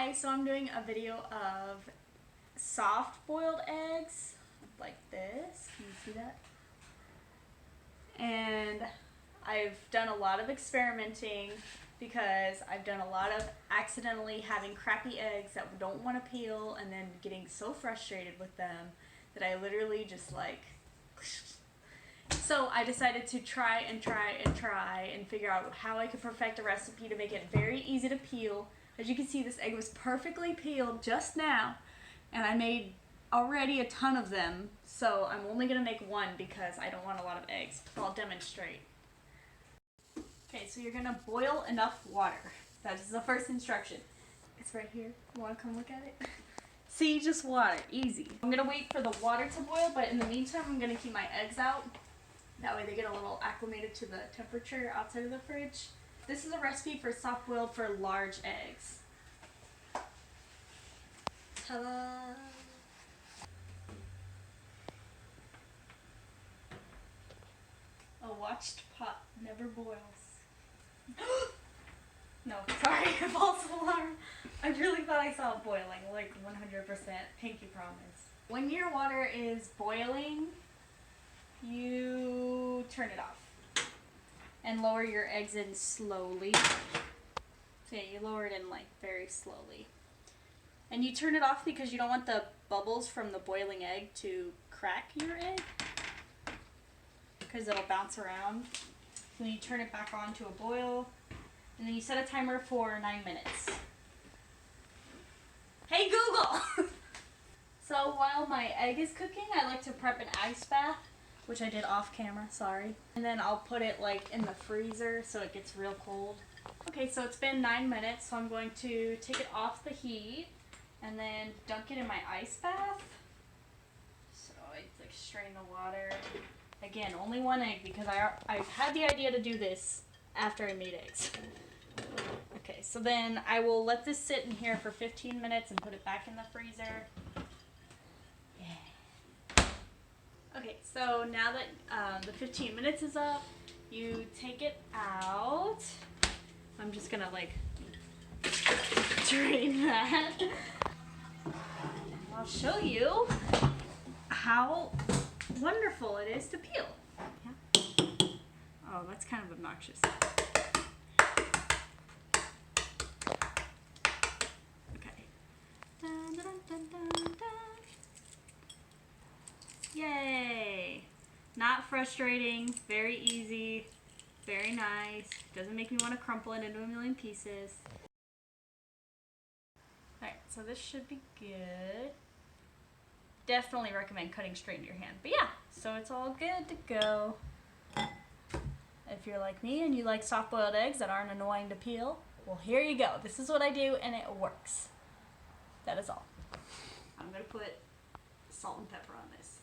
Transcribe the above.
Hi, so I'm doing a video of soft boiled eggs like this. Can you see that? And I've done a lot of experimenting because I've done a lot of accidentally having crappy eggs that don't want to peel and then getting so frustrated with them that I literally just like... So I decided to try and figure out how I could perfect a recipe to make it very easy to peel. As you can see, this egg was perfectly peeled just now, and I made already a ton of them, so I'm only going to make one because I don't want a lot of eggs. So I'll demonstrate. Okay, so you're going to boil enough water. That is the first instruction. It's right here. You want to come look at it? See, just water. Easy. I'm going to wait for the water to boil, but in the meantime, I'm going to keep my eggs out. That way they get a little acclimated to the temperature outside of the fridge. This is a recipe for soft boiled for large eggs. Ta-da! A watched pot never boils. No, sorry, false alarm. I really thought I saw it boiling, like 100%, pinky promise. When your water is boiling, you turn it off and lower your eggs in slowly. So yeah, you lower it in like very slowly. And you turn it off because you don't want the bubbles from the boiling egg to crack your egg, because it'll bounce around. Then you turn it back on to a boil, and then you set a timer for 9 minutes. Hey Google! So while my egg is cooking, I like to prep an ice bath, which I did off camera, sorry. And then I'll put it like in the freezer so it gets real cold. Okay, so it's been 9 minutes, so I'm going to take it off the heat and then dunk it in my ice bath. So I like strain the water. Again, only one egg because I had the idea to do this after I made eggs. Okay, so then I will let this sit in here for 15 minutes and put it back in the freezer. Yeah. Okay, so now that the 15 minutes is up, you take it out. I'm just gonna like drain that. I'll show you how wonderful it is to peel. Yeah. Oh, that's kind of obnoxious. Okay. Dun, dun, dun, dun, dun. Yay! Not frustrating, very easy, very nice. Doesn't make me want to crumple it into a million pieces. Alright, so this should be good. Definitely recommend cutting straight into your hand. But yeah, so it's all good to go. If you're like me and you like soft-boiled eggs that aren't annoying to peel, well, here you go. This is what I do, and it works. That is all. I'm going to put salt and pepper on this.